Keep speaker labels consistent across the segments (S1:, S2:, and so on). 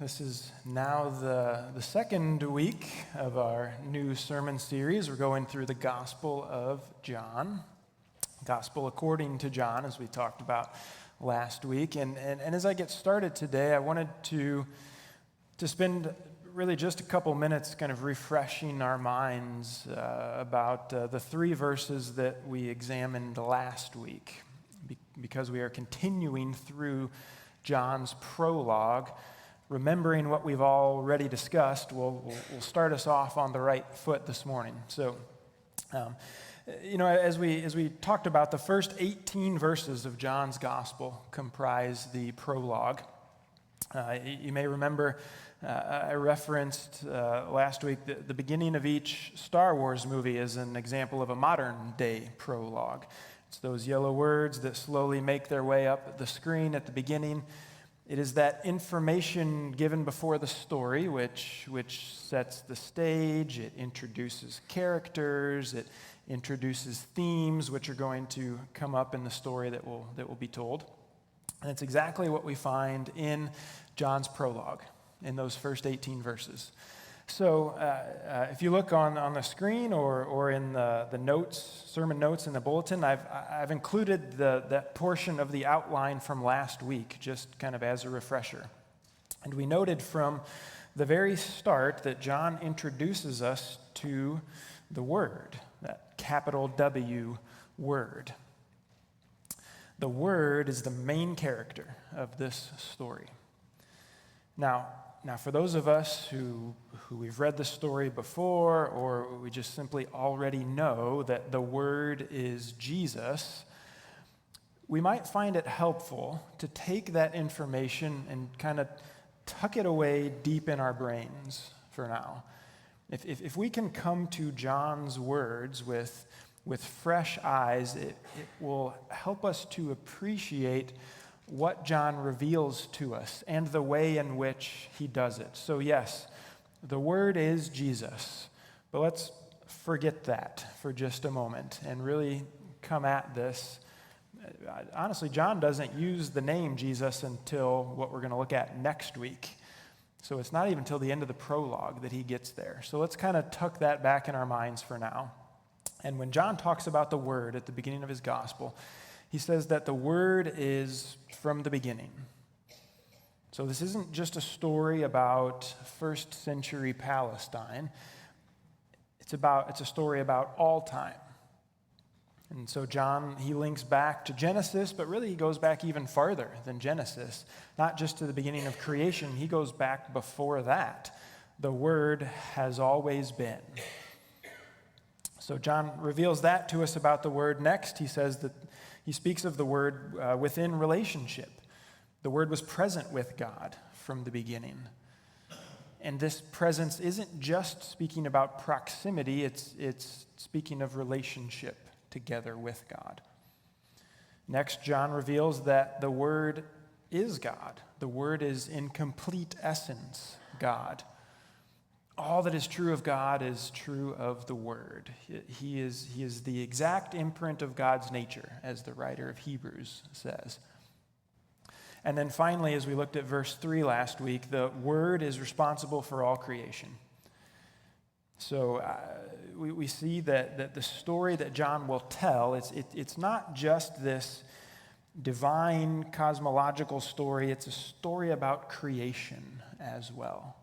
S1: This is now the second week of our new sermon series. We're going through the Gospel of John, Gospel according to John, as we talked about last week. And as I get started today, I wanted to spend really just a couple minutes kind of refreshing our minds about the three verses that we examined last week, because we are continuing through John's prologue. Remembering what we've already discussed will start us off on the right foot this morning. So, as we talked about, the first 18 verses of John's gospel comprise the prologue. You may remember I referenced last week the beginning of each Star Wars movie as an example of a modern day prologue. It's those yellow words that slowly make their way up the screen at the beginning. It is that information given before the story which sets the stage. It introduces characters. It introduces themes which are going to come up in the story that will be told. And it's exactly what we find in John's prologue in those first 18 verses. So if you look on the screen or in the notes, sermon notes in the bulletin, I've included that portion of the outline from last week, just kind of as a refresher. And we noted from the very start that John introduces us to the Word, that capital W word. The Word is the main character of this story. Now, for those of us who we've read the story before, or we just simply already know that the Word is Jesus, we might find it helpful to take that information and kind of tuck it away deep in our brains for now. If we can come to John's words with fresh eyes, it will help us to appreciate what John reveals to us and the way in which he does it. So yes, the Word is Jesus, but let's forget that for just a moment and really come at this. Honestly, John doesn't use the name Jesus until what we're going to look at next week. So it's not even until the end of the prologue that he gets there. So let's kind of tuck that back in our minds for now. And when John talks about the Word at the beginning of his gospel, he says that the Word is from the beginning. So this isn't just a story about first century Palestine. It's a story about all time. And so John, he links back to Genesis, but really he goes back even farther than Genesis. Not just to the beginning of creation, he goes back before that. The Word has always been. So John reveals that to us about the Word. Next, he says that he speaks of the Word within relationship. The Word was present with God from the beginning. And this presence isn't just speaking about proximity, it's speaking of relationship together with God. Next, John reveals that the Word is God. The Word is in complete essence God. All that is true of God is true of the Word. He is the exact imprint of God's nature, as the writer of Hebrews says. And then finally, as we looked at verse 3 last week, the Word is responsible for all creation. So we see that the story that John will tell, it's not just this divine cosmological story, it's a story about creation as well.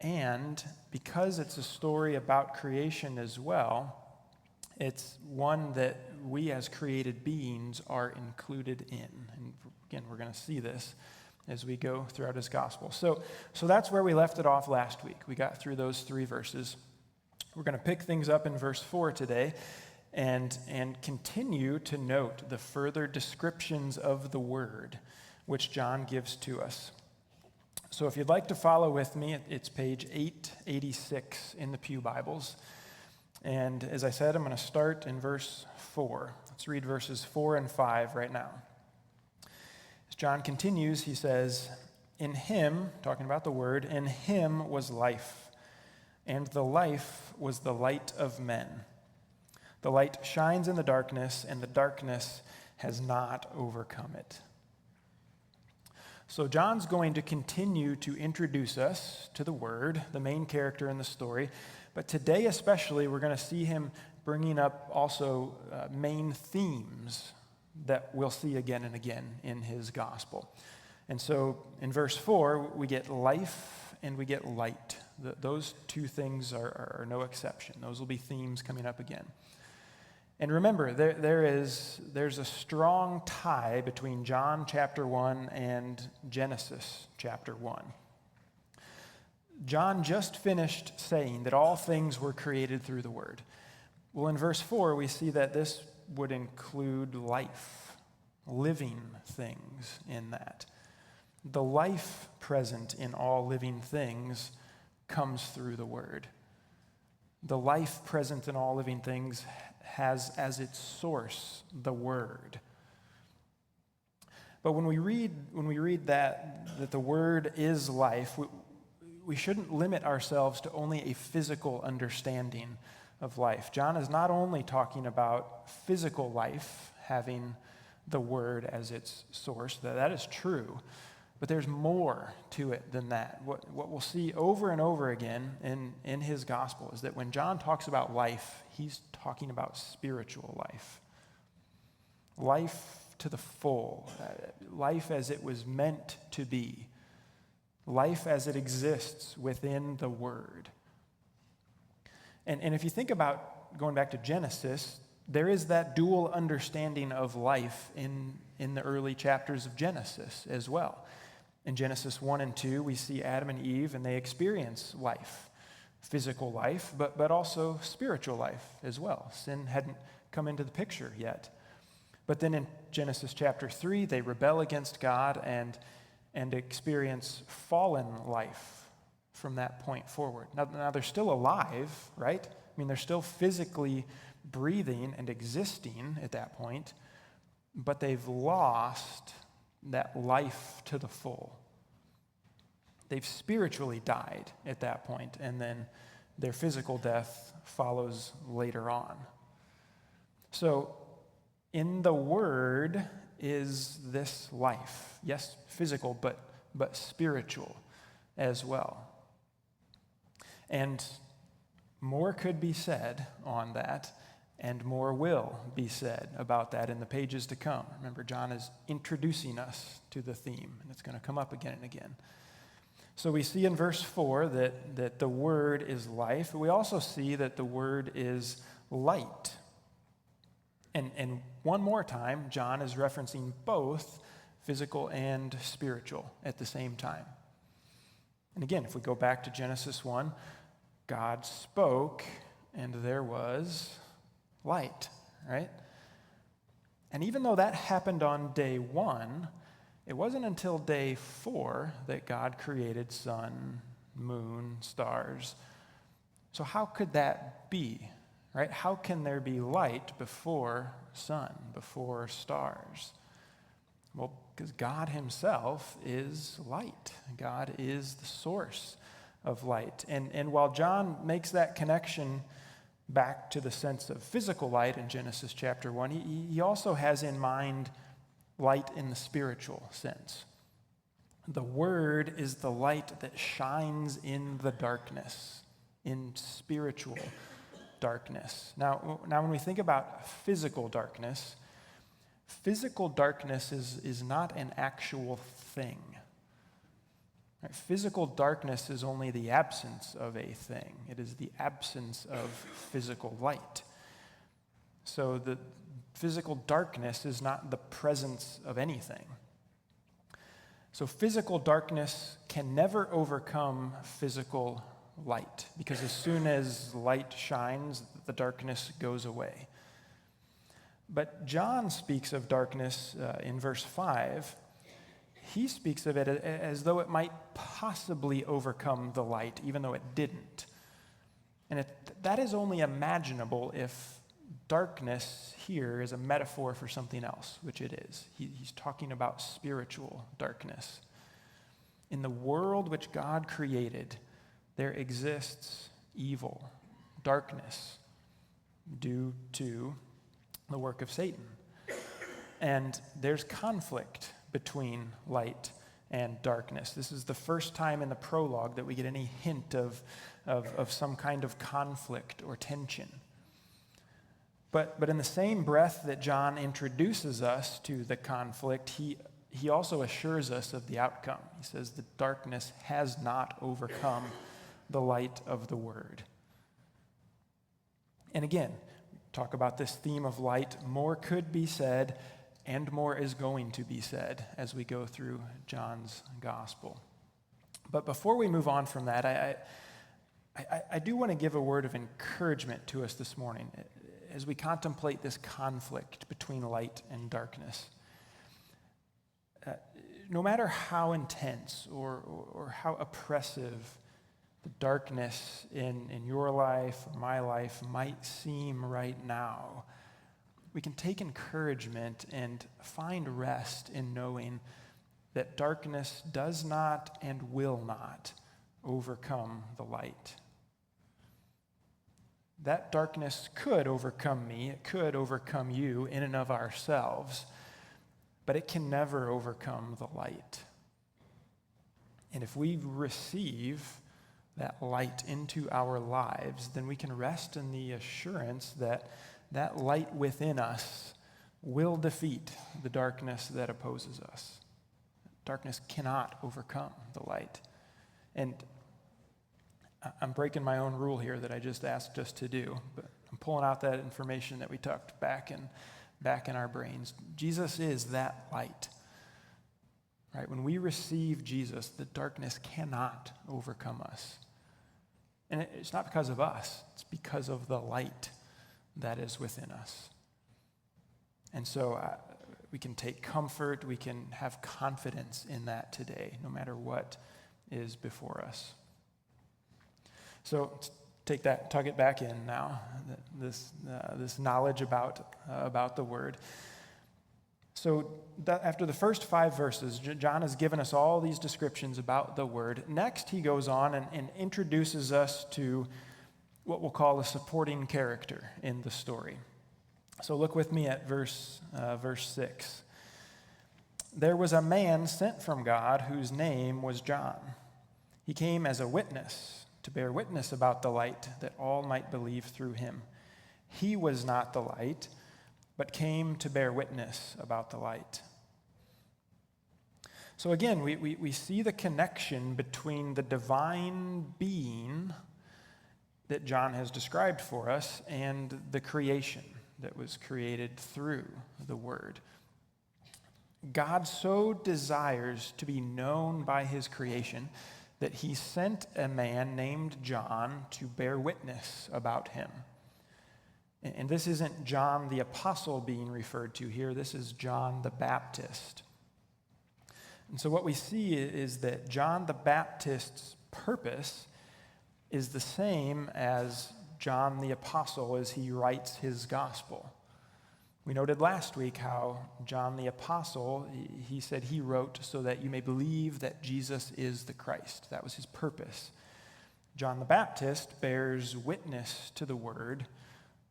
S1: And because it's a story about creation as well, it's one that we as created beings are included in. And again, we're going to see this as we go throughout his gospel. So that's where we left it off last week. We got through those three verses. We're going to pick things up in verse 4 today and continue to note the further descriptions of the Word which John gives to us. So if you'd like to follow with me, it's page 886 in the Pew Bibles. And as I said, I'm going to start in verse 4. Let's read verses 4 and 5 right now. As John continues, he says, "In him," talking about the Word, "in him was life, and the life was the light of men. The light shines in the darkness, and the darkness has not overcome it." So John's going to continue to introduce us to the Word, the main character in the story. But today especially, we're going to see him bringing up also main themes that we'll see again and again in his gospel. And so in verse 4, we get life and we get light. Those two things are no exception. Those will be themes coming up again. And remember, there's a strong tie between John chapter 1 and Genesis chapter 1. John just finished saying that all things were created through the Word. Well, in verse 4, we see that this would include life, living things in that. The life present in all living things comes through the Word. The life present in all living things has as its source the Word. But when we read that the Word is life, we shouldn't limit ourselves to only a physical understanding of life. John is not only talking about physical life having the Word as its source, that is true, but there's more to it than that. What we'll see over and over again in his gospel is that when John talks about life, he's talking about spiritual life. Life to the full, life as it was meant to be, life as it exists within the Word. And if you think about going back to Genesis, there is that dual understanding of life in the early chapters of Genesis as well. In Genesis 1 and 2, we see Adam and Eve, and they experience life, physical life, but also spiritual life as well. Sin hadn't come into the picture yet. But then in Genesis chapter 3, they rebel against God and experience fallen life from that point forward. Now they're still alive, right? I mean, they're still physically breathing and existing at that point, but they've lost that life to the full. They've spiritually died at that point, and then their physical death follows later on. So in the Word is this life. Yes, physical, but spiritual as well. And more could be said on that, and more will be said about that in the pages to come. Remember, John is introducing us to the theme, and it's going to come up again and again. So we see in verse 4 that the Word is life. We also see that the Word is light. And one more time, John is referencing both physical and spiritual at the same time. And again, if we go back to Genesis 1, God spoke, and there was light, right? And even though that happened on day 1, it wasn't until day 4 that God created sun, moon, stars. So how could that be, right? How can there be light before sun, before stars? Well, because God himself is light. God is the source of light. And while John makes that connection back to the sense of physical light in Genesis chapter 1, he also has in mind light in the spiritual sense. The Word is the light that shines in the darkness, in spiritual darkness. Now when we think about physical darkness is not an actual thing. Right? Physical darkness is only the absence of a thing. It is the absence of physical light. So the physical darkness is not the presence of anything. So physical darkness can never overcome physical light, because as soon as light shines, the darkness goes away. But John speaks of darkness in verse 5. He speaks of it as though it might possibly overcome the light, even though it didn't. And that is only imaginable if darkness here is a metaphor for something else, which it is. He's talking about spiritual darkness. In the world which God created, there exists evil, darkness, due to the work of Satan. And there's conflict between light and darkness. This is the first time in the prologue that we get any hint of some kind of conflict or tension. But in the same breath that John introduces us to the conflict, he also assures us of the outcome. He says the darkness has not overcome the light of the word. And again, talk about this theme of light. More could be said, and more is going to be said as we go through John's gospel. But before we move on from that, I do want to give a word of encouragement to us this morning as we contemplate this conflict between light and darkness. No matter how intense or how oppressive the darkness in your life or my life might seem right now, we can take encouragement and find rest in knowing that darkness does not and will not overcome the light. That darkness could overcome me, it could overcome you in and of ourselves, but it can never overcome the light. And if we receive that light into our lives, then we can rest in the assurance that that light within us will defeat the darkness that opposes us. Darkness cannot overcome the light. And I'm breaking my own rule here that I just asked us to do, but I'm pulling out that information that we tucked back in our brains. Jesus is that light. Right? When we receive Jesus, the darkness cannot overcome us. And it's not because of us, it's because of the light that is within us. And so we can take comfort, we can have confidence in that today, no matter what is before us. So take that, tuck it back in now, this knowledge about the word. So after the first 5 verses, John has given us all these descriptions about the word. Next, he goes on and introduces us to what we'll call a supporting character in the story. So look with me at verse 6. There was a man sent from God whose name was John. He came as a witness to bear witness about the light, that all might believe through him. He was not the light, but came to bear witness about the light. So again, we see the connection between the divine being that John has described for us and the creation that was created through the Word. God so desires to be known by his creation that he sent a man named John to bear witness about him. And this isn't John the Apostle being referred to here. This is John the Baptist. And so what we see is that John the Baptist's purpose is the same as John the Apostle as he writes his gospel. We noted last week how John the Apostle, he said he wrote so that you may believe that Jesus is the Christ. That was his purpose. John the Baptist bears witness to the word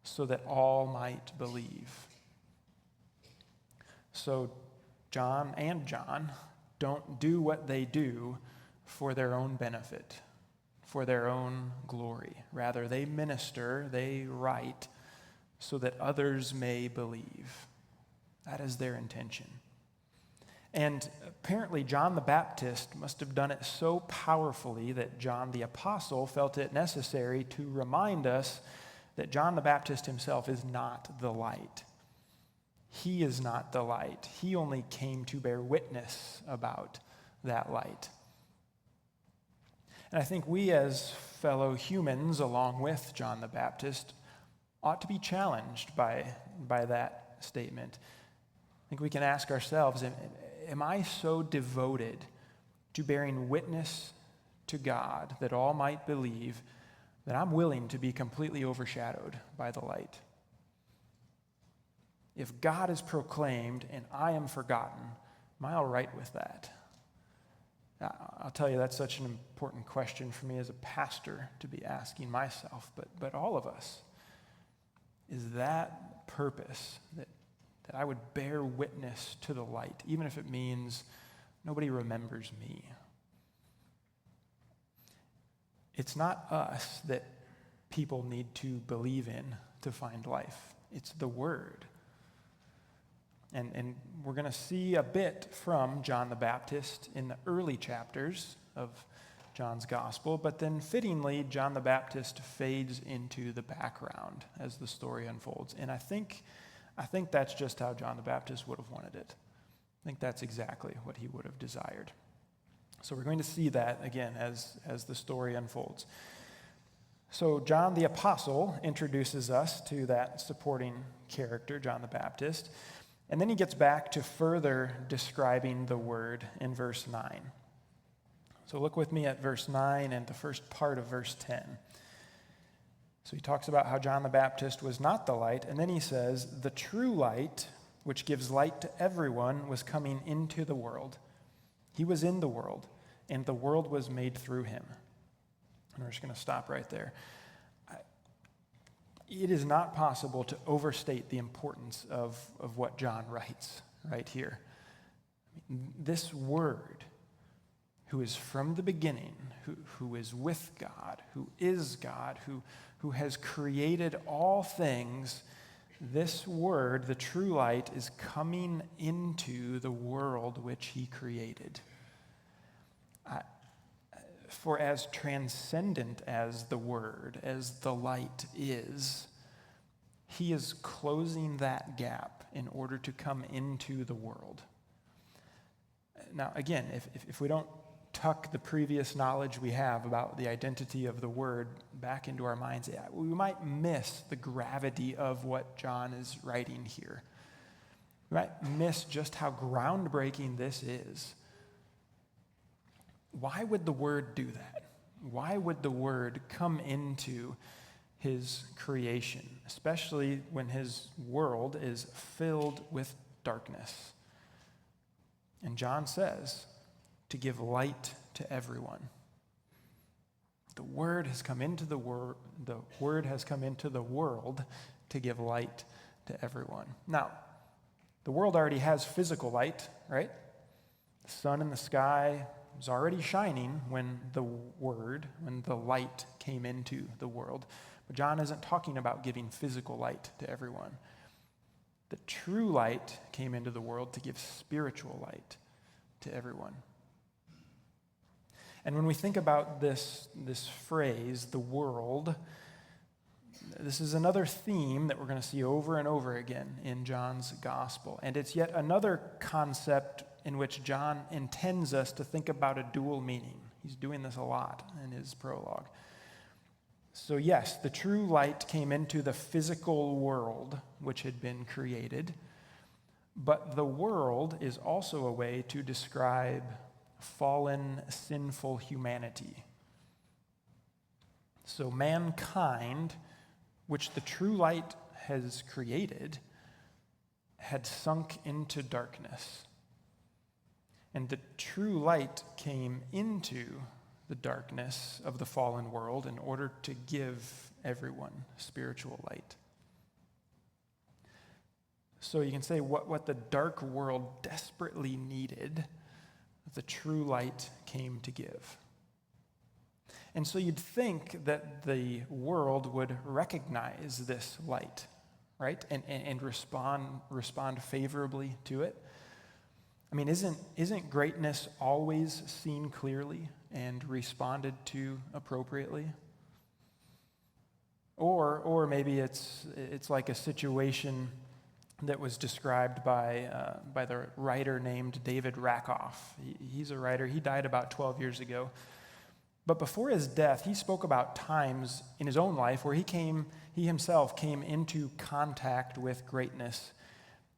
S1: so that all might believe. So John and John don't do what they do for their own benefit, for their own glory. Rather, they minister, they write, so that others may believe. That is their intention. And apparently John the Baptist must have done it so powerfully that John the Apostle felt it necessary to remind us that John the Baptist himself is not the light. He is not the light. He only came to bear witness about that light. And I think we as fellow humans, along with John the Baptist, ought to be challenged by that statement. I think we can ask ourselves, am I so devoted to bearing witness to God that all might believe that I'm willing to be completely overshadowed by the light? If God is proclaimed and I am forgotten, am I all right with that? I'll tell you, that's such an important question for me as a pastor to be asking myself, but all of us. Is that purpose, that I would bear witness to the light, even if it means Nobody remembers me. It's not us that people need to believe in to find life. It's the Word. And we're going to see a bit from John the Baptist in the early chapters of John's Gospel, but then fittingly, John the Baptist fades into the background as the story unfolds. And I think that's just how John the Baptist would have wanted it. I think that's exactly what he would have desired. So we're going to see that again as the story unfolds. So John the Apostle introduces us to that supporting character, John the Baptist, and then he gets back to further describing the Word in verse 9. So look with me at verse 9 and the first part of verse 10. So he talks about how John the Baptist was not the light, and then he says, the true light, which gives light to everyone, was coming into the world. He was in the world, and the world was made through him. And we're just going to stop right there. It is not possible to overstate the importance of what John writes right here. This Word, who is from the beginning, who is with God, who has created all things, this Word, the true light, is coming into the world which he created. For as transcendent as the Word, as the light is, he is closing that gap in order to come into the world. Now, again, if we don't tuck the previous knowledge we have about the identity of the Word back into our minds, we might miss the gravity of what John is writing here. We might miss just how groundbreaking this is. Why would the Word do that? Why would the Word come into his creation, especially when his world is filled with darkness? And John says, to give light to everyone. The Word has come into the world. The Word has come into the world to give light to everyone. Now, the world already has physical light, right? The sun in the sky was already shining when the light came into the world. But John isn't talking about giving physical light to everyone. The true light came into the world to give spiritual light to everyone. And when we think about this phrase, the world, this is another theme that we're going to see over and over again in John's gospel. And it's yet another concept in which John intends us to think about a dual meaning. He's doing this a lot in his prologue. So yes, the true light came into the physical world which had been created, but the world is also a way to describe fallen, sinful humanity. So mankind, which the true light has created, had sunk into darkness. And the true light came into the darkness of the fallen world in order to give everyone spiritual light. So you can say what the dark world desperately needed, the true light came to give. And so you'd think that the world would recognize this light, right? And respond favorably to it. I mean, isn't greatness always seen clearly and responded to appropriately? Or maybe it's like a situation that was described by the writer named David Rakoff. He's a writer. He died about 12 years ago. But before his death, he spoke about times in his own life where he himself came into contact with greatness,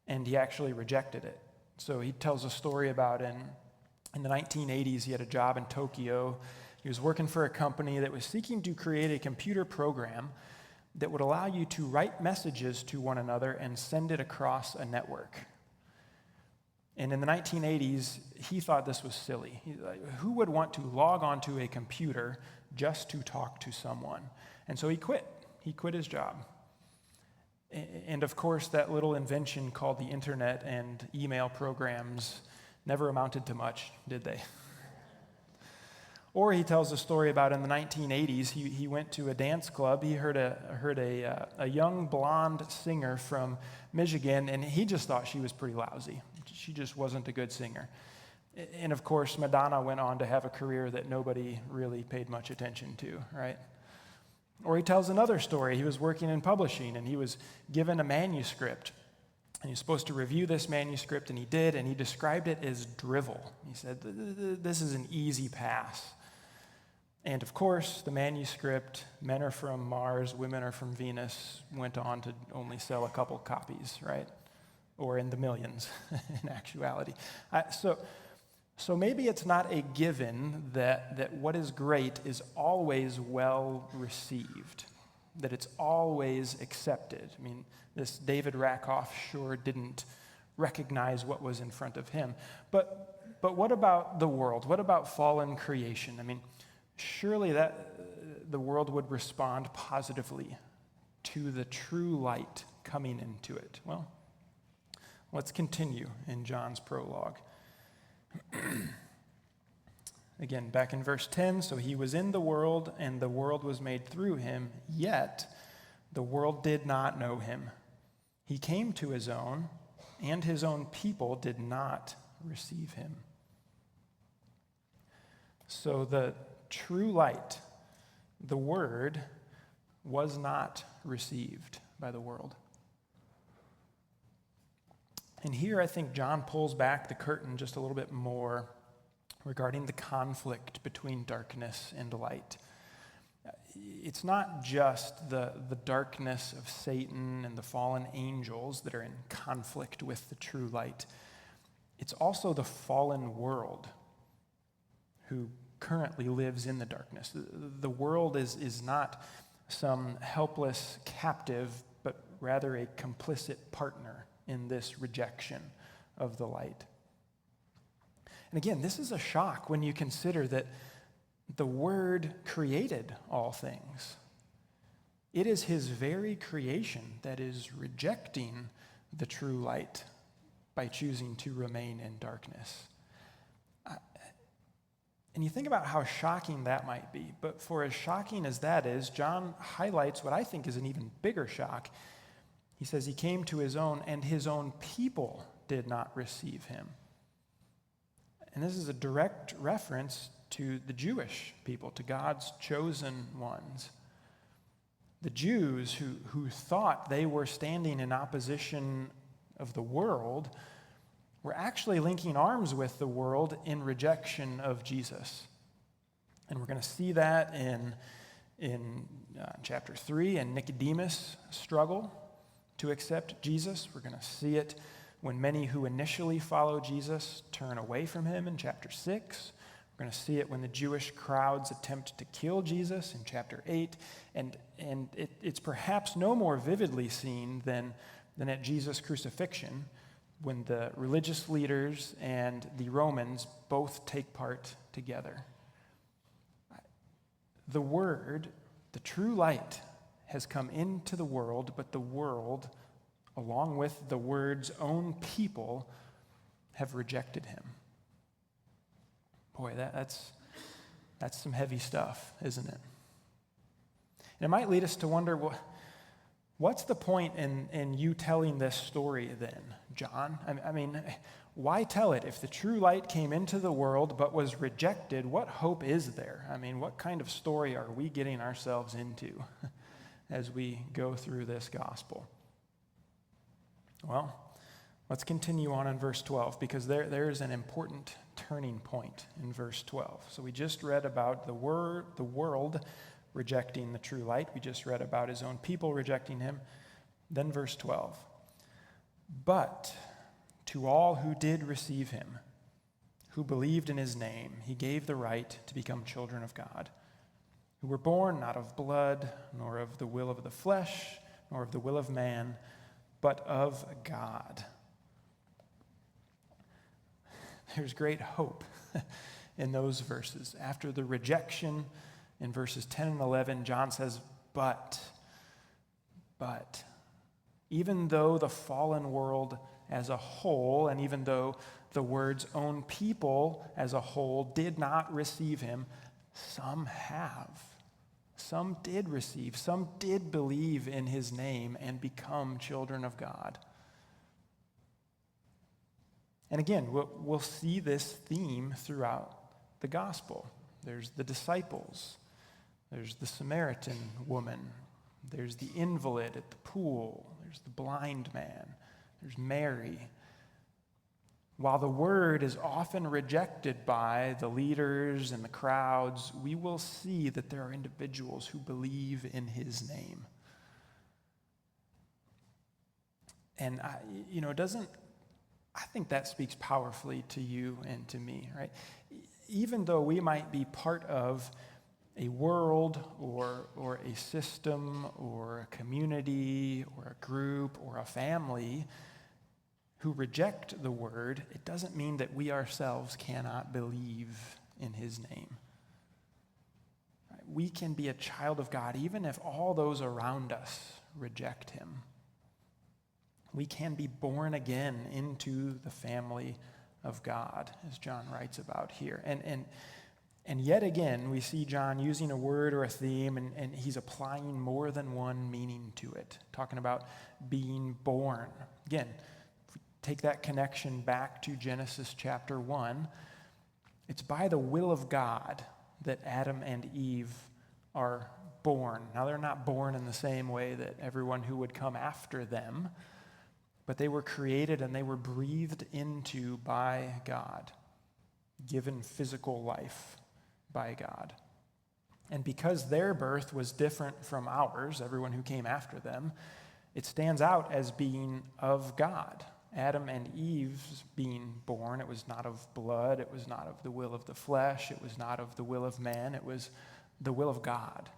S1: and he actually rejected it. So he tells a story about in the 1980s, he had a job in Tokyo. He was working for a company that was seeking to create a computer program that would allow you to write messages to one another and send it across a network. And in the 1980s, he thought this was silly. Who would want to log onto a computer just to talk to someone? And so he quit. He quit his job. And of course, that little invention called the internet and email programs never amounted to much, did they? Or he tells a story about in the 1980s, he went to a dance club. He heard a young blonde singer from Michigan, and he just thought she was pretty lousy. She just wasn't a good singer. And of course, Madonna went on to have a career that nobody really paid much attention to, right? Or he tells another story. He was working in publishing, and he was given a manuscript. And he was supposed to review this manuscript, and he did, and he described it as drivel. He said, this is an easy pass. And of course, the manuscript, men are from Mars, women are from Venus, went on to only sell a couple copies, right? Or in the millions, in actuality. So maybe it's not a given that what is great is always well received, that it's always accepted. I mean, this David Rakoff sure didn't recognize what was in front of him. But what about the world? What about fallen creation? I mean, surely that the world would respond positively to the true light coming into it. Well, let's continue in John's prologue. Again, back in verse 10, so he was in the world, and the world was made through him, yet the world did not know him. He came to his own, and his own people did not receive him. So the true light, the word, was not received by the world. And here I think John pulls back the curtain just a little bit more regarding the conflict between darkness and light. It's not just the darkness of Satan and the fallen angels that are in conflict with the true light. It's also the fallen world who currently lives in the darkness. The world is not some helpless captive, but rather a complicit partner in this rejection of the light. And again, this is a shock when you consider that the Word created all things. It is His very creation that is rejecting the true light by choosing to remain in darkness. And you think about how shocking that might be, but for as shocking as that is, John highlights what I think is an even bigger shock. He says he came to his own, and his own people did not receive him. And this is a direct reference to the Jewish people, to God's chosen ones. The Jews who thought they were standing in opposition of the world were actually linking arms with the world in rejection of Jesus. And we're going to see that in chapter 3 and Nicodemus' struggle to accept Jesus. We're going to see it when many who initially follow Jesus turn away from him in chapter 6. We're going to see it when the Jewish crowds attempt to kill Jesus in chapter 8. And it's perhaps no more vividly seen than at Jesus' crucifixion, when the religious leaders and the Romans both take part together. The Word, the true light, has come into the world, but the world, along with the Word's own people, have rejected him. Boy, that's some heavy stuff, isn't it? And it might lead us to wonder, what's the point in you telling this story then, John? I mean, why tell it? If the true light came into the world but was rejected, what hope is there? I mean, what kind of story are we getting ourselves into as we go through this gospel? Well, let's continue on in verse 12, because there is an important turning point in verse 12. So we just read about the world rejecting the true light. We just read about his own people rejecting him. Then verse 12. But to all who did receive him, who believed in his name, he gave the right to become children of God, who were born not of blood, nor of the will of the flesh, nor of the will of man, but of God. There's great hope in those verses. After the rejection in verses 10 and 11, John says, but, even though the fallen world as a whole, and even though the word's own people as a whole did not receive him, some have. Some did receive, some did believe in his name and become children of God. And again, we'll see this theme throughout the gospel. There's the disciples. There's the Samaritan woman. There's the invalid at the pool. There's the blind man. There's Mary. While the word is often rejected by the leaders and the crowds, we will see that there are individuals who believe in his name. And I think that speaks powerfully to you and to me, right? Even though we might be part of a world or a system or a community or a group or a family who reject the word, it doesn't mean that we ourselves cannot believe in his name. Right? We can be a child of God even if all those around us reject him. We can be born again into the family of God, as John writes about here. And yet again, we see John using a word or a theme, and he's applying more than one meaning to it, talking about being born. Again, if we take that connection back to Genesis chapter 1, it's by the will of God that Adam and Eve are born. Now, they're not born in the same way that everyone who would come after them, but they were created and they were breathed into by God, given physical life by God. And because their birth was different from ours, everyone who came after them, it stands out as being of God. Adam and Eve's being born, it was not of blood, it was not of the will of the flesh, it was not of the will of man, it was the will of God.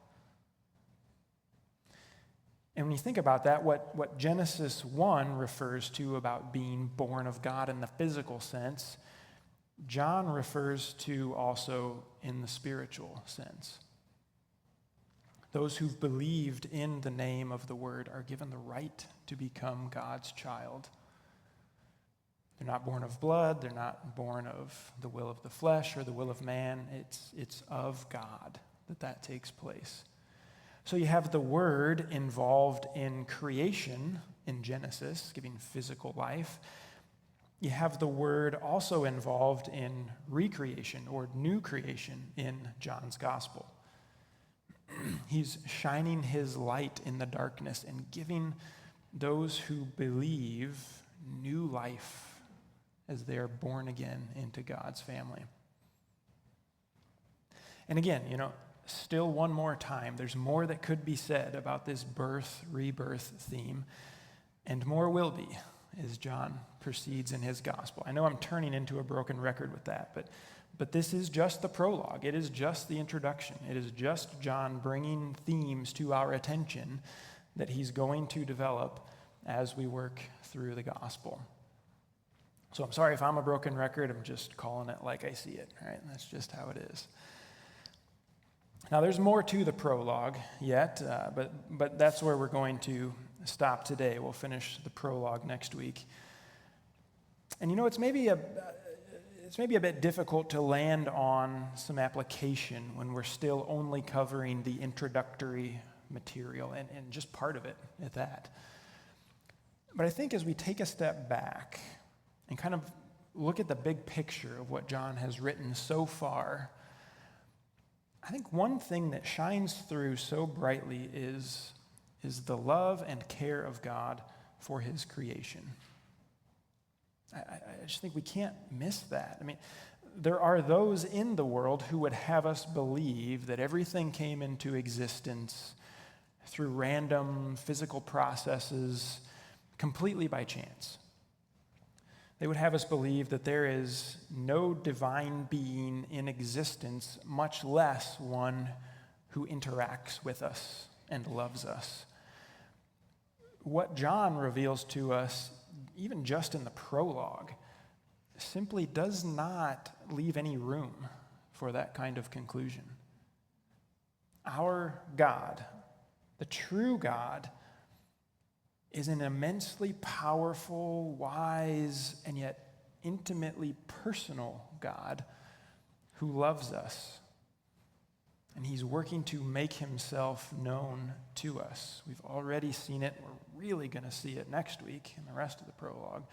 S1: And when you think about that, what Genesis 1 refers to about being born of God in the physical sense, John refers to also in the spiritual sense. Those who've believed in the name of the word are given the right to become God's child. They're not born of blood, they're not born of the will of the flesh or the will of man. It's of God that takes place. So you have the word involved in creation in Genesis, giving physical life. You have the word also involved in recreation or new creation in John's gospel. He's shining his light in the darkness and giving those who believe new life as they are born again into God's family. And again, still one more time, there's more that could be said about this birth, rebirth theme, and more will be as John proceeds in his gospel. I know I'm turning into a broken record with that, but this is just the prologue. It is just the introduction. It is just John bringing themes to our attention that he's going to develop as we work through the gospel. So I'm sorry if I'm a broken record. I'm just calling it like I see it, right? That's just how it is. Now, there's more to the prologue yet, but that's where we're going to stop today. We'll finish the prologue next week. And it's maybe a bit difficult to land on some application when we're still only covering the introductory material and just part of it at that. But I think as we take a step back and kind of look at the big picture of what John has written so far, I think one thing that shines through so brightly is the love and care of God for his creation. I just think we can't miss that. I mean, there are those in the world who would have us believe that everything came into existence through random physical processes completely by chance. They would have us believe that there is no divine being in existence, much less one who interacts with us and loves us. What John reveals to us, even just in the prologue, simply does not leave any room for that kind of conclusion. Our God, the true God, is an immensely powerful, wise, and yet intimately personal God who loves us. And he's working to make himself known to us. We've already seen it. We're really going to see it next week in the rest of the prologue.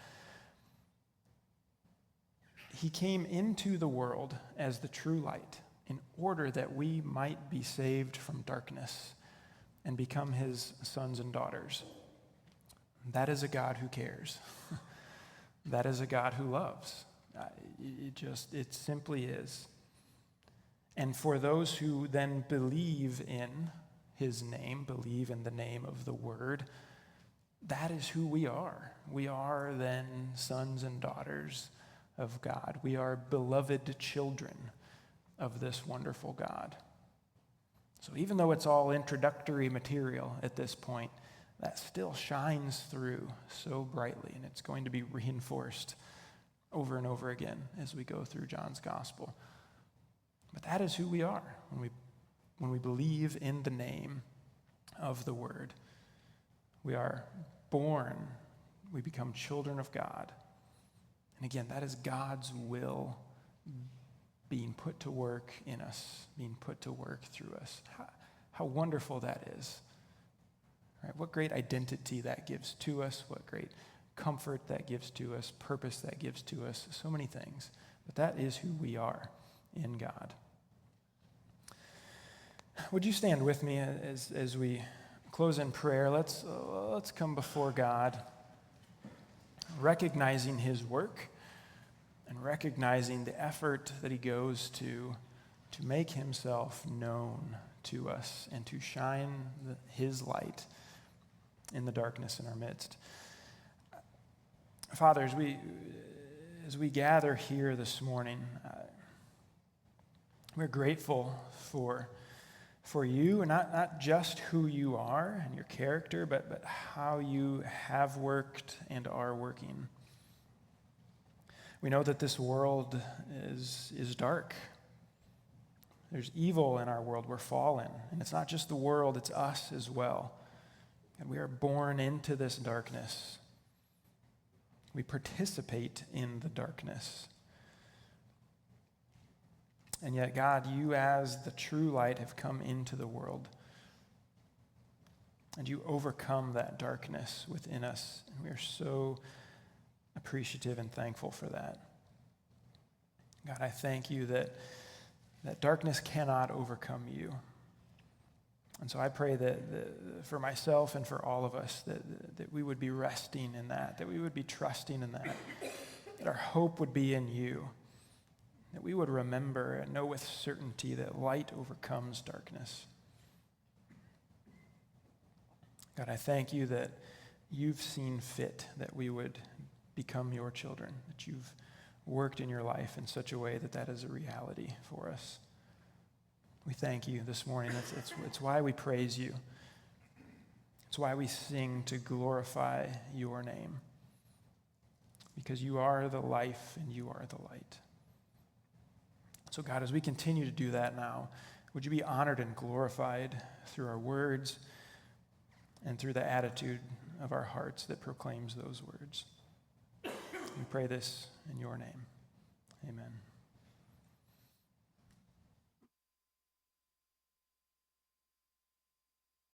S1: He came into the world as the true light in order that we might be saved from darkness and become his sons and daughters. That is a God who cares. That is a God who loves. It simply is. And for those who then believe in his name, believe in the name of the Word, that is who we are. We are then sons and daughters of God. We are beloved children of this wonderful God. So even though it's all introductory material at this point, that still shines through so brightly, and it's going to be reinforced over and over again as we go through John's gospel. But that is who we are when we believe in the name of the Word. We are born, we become children of God. And again, that is God's will being put to work in us, being put to work through us. How wonderful that is. Right? What great identity that gives to us, what great comfort that gives to us, purpose that gives to us, so many things. But that is who we are in God. Would you stand with me as we close in prayer? Let's come before God, recognizing his work and recognizing the effort that he goes to make himself known to us and to shine his light in the darkness in our midst. Father, as we gather here this morning, we're grateful for you, and not just who you are and your character, but how you have worked and are working. We know that this world is dark. There's evil in our world. We're fallen. And it's not just the world, it's us as well. And we are born into this darkness. We participate in the darkness. And yet, God, you as the true light have come into the world. And you overcome that darkness within us. And we are so appreciative and thankful for that. God, I thank you that darkness cannot overcome you. And so I pray that for myself and for all of us, that we would be resting in that we would be trusting in that our hope would be in you, that we would remember and know with certainty that light overcomes darkness. God, I thank you that you've seen fit that we would become your children, that you've worked in your life in such a way that is a reality for us. We thank you this morning. It's why we praise you. It's why we sing to glorify your name. Because you are the life and you are the light. So God, as we continue to do that now, would you be honored and glorified through our words and through the attitude of our hearts that proclaims those words. We pray this in your name. Amen.